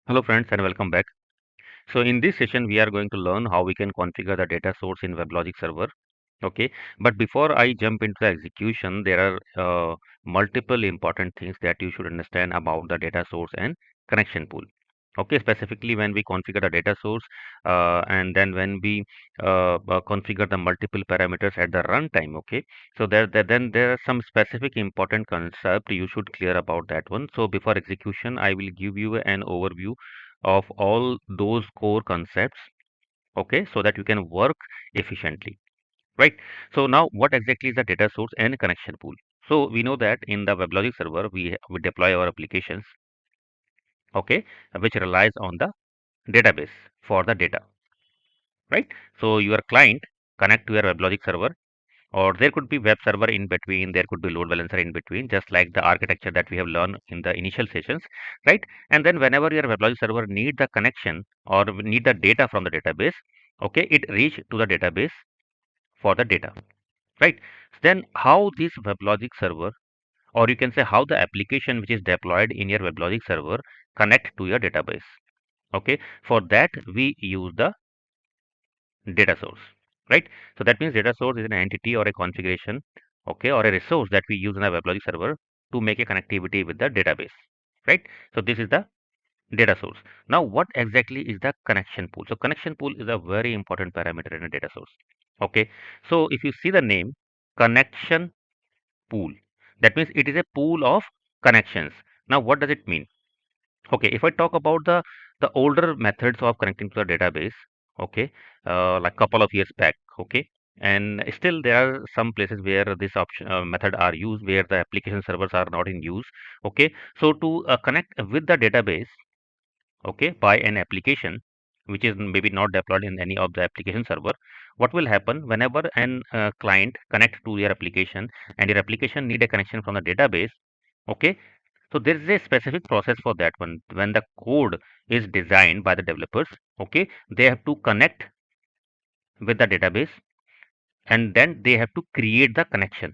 Hello friends and welcome back. So in this session we are going to learn how we can configure the data source in WebLogic server. Okay, but before I jump into the execution, there are multiple important things that you should understand about the data source and connection pool. Okay, specifically when we configure the data source and then when we configure the multiple parameters at the runtime. Okay, so then there are some specific important concept you should clear about that one. So before execution, I will give you an overview of all those core concepts. Okay, so that you can work efficiently. Right. So now what exactly is the data source and connection pool? So we know that in the WebLogic server, we deploy our applications, okay, which relies on the database for the data, right? So your client connect to your WebLogic server, or there could be web server in between, there could be load balancer in between, just like the architecture that we have learned in the initial sessions, right? And then whenever your WebLogic server need the connection or need the data from the database, okay, it reach to the database for the data, right? Then how this WebLogic server, or you can say how the application which is deployed in your WebLogic server connect to your database. Okay, for that we use the data source, right? So that means data source is an entity or a configuration, okay, or a resource that we use in a WebLogic server to make a connectivity with the database, right? So this is the data source. Now what exactly is the connection pool? So connection pool is a very important parameter in a data source. Okay, so if you see the name connection pool, that means it is a pool of connections. Now what does it mean? Okay, if I talk about the older methods of connecting to the database, okay, like couple of years back, okay, and still there are some places where this option method are used where the application servers are not in use. Okay, so to connect with the database, okay, by an application which is maybe not deployed in any of the application server, what will happen whenever an client connect to your application and your application need a connection from the database, okay, so there is a specific process for that one. When the code is designed by the developers, okay, they have to connect with the database and then they have to create the connection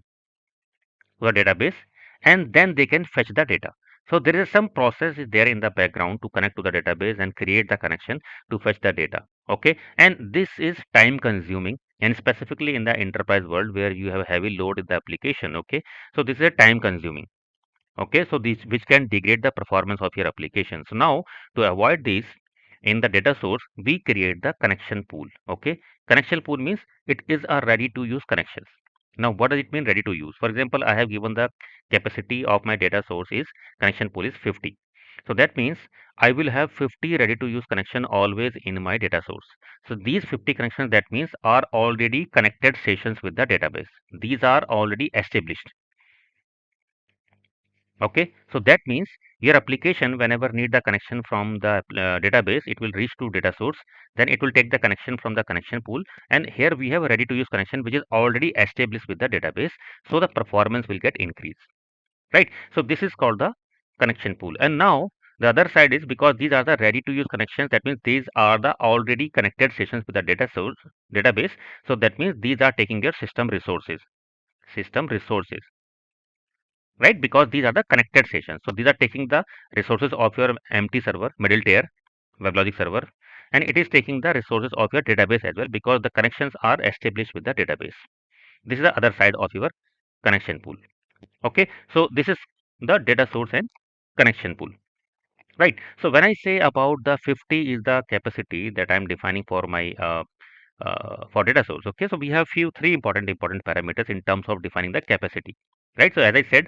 to the database and then they can fetch the data. So there is some process is there in the background to connect to the database and create the connection to fetch the data. Okay, and this is time consuming and specifically in the enterprise world where you have a heavy load in the application. Okay, so this is a time consuming. Okay, so these which can degrade the performance of your application. So now to avoid this, in the data source we create the connection pool. Okay, connection pool means it is a ready to use connections. Now what does it mean ready to use? For example, I have given the capacity of my data source is connection pool is 50. So that means I will have 50 ready to use connection always in my data source. So these 50 connections, that means, are already connected sessions with the database. These are already established. Okay, so that means your application whenever need the connection from the database, it will reach to data source, then it will take the connection from the connection pool, and here we have a ready to use connection which is already established with the database, so the performance will get increased, right? So this is called the connection pool. And now the other side is, because these are the ready to use connections, that means these are the already connected sessions with the data source database, so that means these are taking their system resources, right? Because these are the connected sessions. So these are taking the resources of your empty server, middle tier, WebLogic server, and it is taking the resources of your database as well because the connections are established with the database. This is the other side of your connection pool. Okay, so this is the data source and connection pool, right? So when I say about the 50 is the capacity that I'm defining for my for data source. Okay, so we have few three important parameters in terms of defining the capacity, right? So as I said,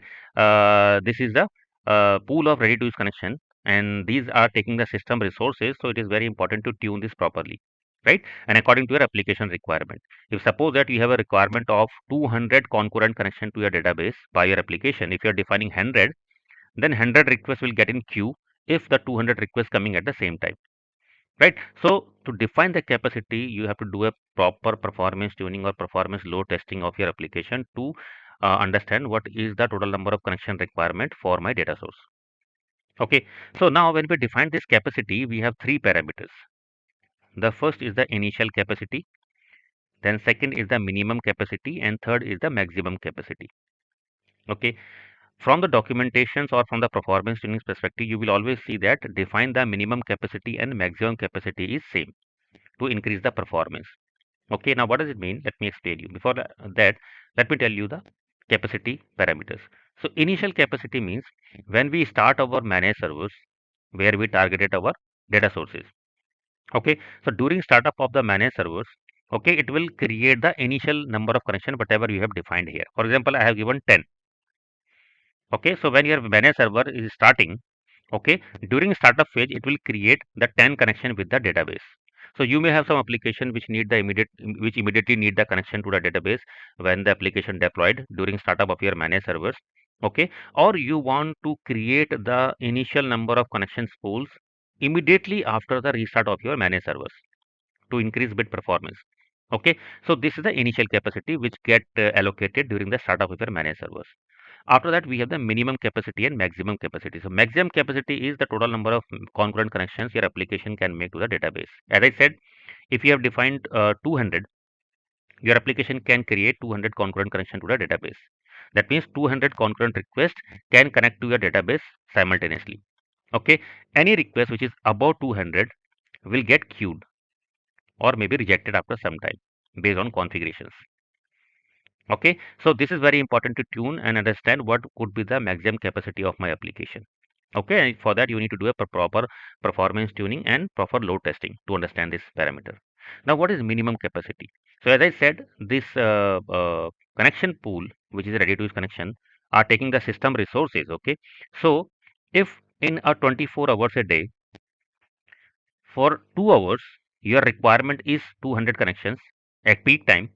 this is the pool of ready to use connection, and these are taking the system resources, so it is very important to tune this properly, right? And according to your application requirement, if suppose that you have a requirement of 200 concurrent connection to your database by your application, if you are defining 100, then 100 requests will get in queue if the 200 requests coming at the same time, right? So to define the capacity, you have to do a proper performance tuning or performance load testing of your application to understand what is the total number of connection requirement for my data source. Okay, so now when we define this capacity, we have three parameters. The first is the initial capacity, then second is the minimum capacity, and third is the maximum capacity. Okay, From the documentations or from the performance tuning perspective, you will always see that define the minimum capacity and maximum capacity is same to increase the performance. Okay, now what does it mean? Let me explain you. Before that, let me tell you the capacity parameters. So initial capacity means when we start our managed servers where we targeted our data sources. Okay, so during startup of the managed servers, okay, it will create the initial number of connection whatever you have defined here. For example, I have given 10. Okay, so when your managed server is starting, okay, during startup phase, it will create the 10 connection with the database. So you may have some application which need the which immediately need the connection to the database when the application deployed during startup of your managed servers. Okay, or you want to create the initial number of connections pools immediately after the restart of your managed servers to increase bit performance. Okay, so this is the initial capacity which get allocated during the startup of your managed servers. After that, we have the minimum capacity and maximum capacity. So maximum capacity is the total number of concurrent connections your application can make to the database. As I said, if you have defined 200, your application can create 200 concurrent connection to the database. That means 200 concurrent requests can connect to your database simultaneously. Okay, any request which is above 200 will get queued or maybe rejected after some time based on configurations. Okay, so this is very important to tune and understand what could be the maximum capacity of my application. Okay, and for that you need to do a proper performance tuning and proper load testing to understand this parameter. Now, what is minimum capacity? So, as I said, this connection pool, which is a ready to use connection, are taking the system resources. Okay, so if in a 24 hours a day, for 2 hours, your requirement is 200 connections at peak time,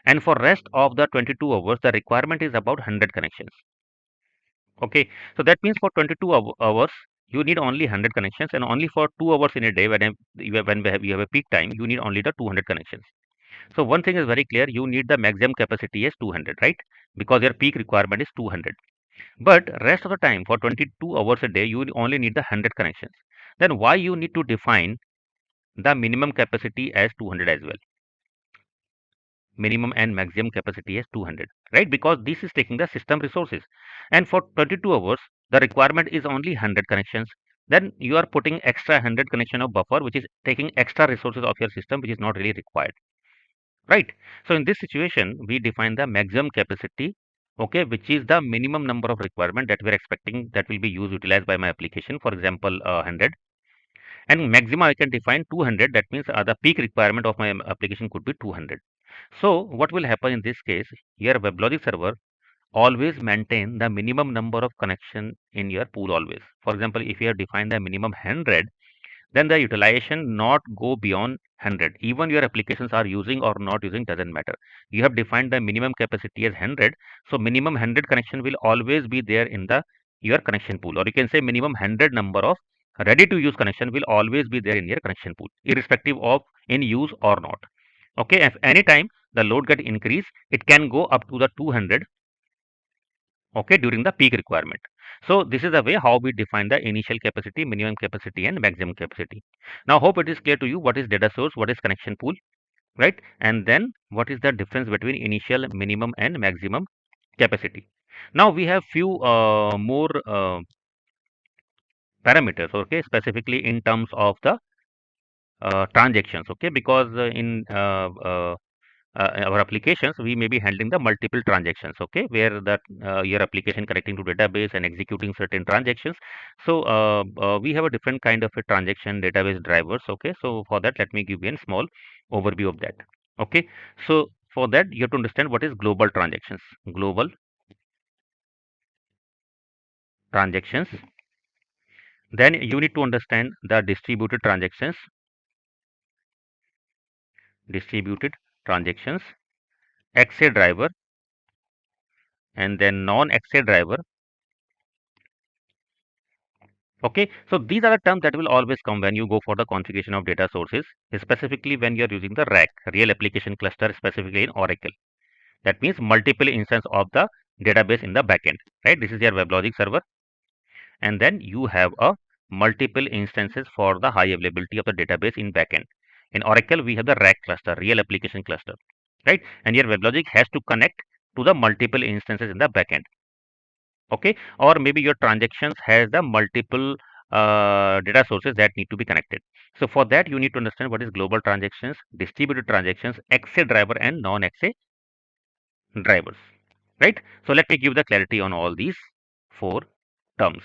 and for rest of the 22 hours the requirement is about 100 connections. Okay, so that means for 22 hours you need only 100 connections, and only for 2 hours in a day when you have a peak time, you need only the 200 connections. So one thing is very clear, you need the maximum capacity is 200, right? Because your peak requirement is 200, but rest of the time for 22 hours a day you only need the 100 connections. Then why you need to define the minimum capacity as 200 as well? Minimum and maximum capacity as 200, right? Because this is taking the system resources, and for 22 hours the requirement is only 100 connections. Then you are putting extra 100 connection of buffer which is taking extra resources of your system which is not really required, right? So in this situation we define the maximum capacity, okay, which is the minimum number of requirement that we are expecting that will be used utilized by my application, for example 100, and maximum I can define 200. That means the peak requirement of my application could be 200. So what will happen in this case? Your WebLogic server always maintain the minimum number of connection in your pool always. For example, if you have defined the minimum 100, then the utilization not go beyond 100. Even your applications are using or not using doesn't matter. You have defined the minimum capacity as 100, so minimum 100 connection will always be there in the your connection pool, or you can say minimum 100 number of ready to use connection will always be there in your connection pool, irrespective of in use or not. Okay, if any time the load get increased, it can go up to the 200, okay, during the peak requirement. So this is the way how we define the initial capacity, minimum capacity, and maximum capacity. Now hope it is clear to you what is data source, what is connection pool, right? And then what is the difference between initial, minimum, and maximum capacity. Now we have few more parameters, okay, specifically in terms of the transactions, okay, because in our applications we may be handling the multiple transactions, okay, where that your application connecting to database and executing certain transactions. So we have a different kind of a transaction database drivers, okay. So for that let me give you a small overview of that. Okay, so for that you have to understand what is global transactions. Global transactions, then you need to understand the distributed transactions. Distributed transactions, XA driver, and then non-XA driver. Okay, so these are the terms that will always come when you go for the configuration of data sources, specifically when you are using the rack, real application cluster, specifically in Oracle. That means multiple instance of the database in the backend, right? This is your WebLogic server, and then you have a multiple instances for the high availability of the database in backend. In Oracle, we have the rack cluster, real application cluster, right? And your WebLogic has to connect to the multiple instances in the backend. okay, or maybe your transactions has the multiple data sources that need to be connected. So for that you need to understand what is global transactions, distributed transactions, XA driver and non-XA drivers, right? So let me give the clarity on all these four terms.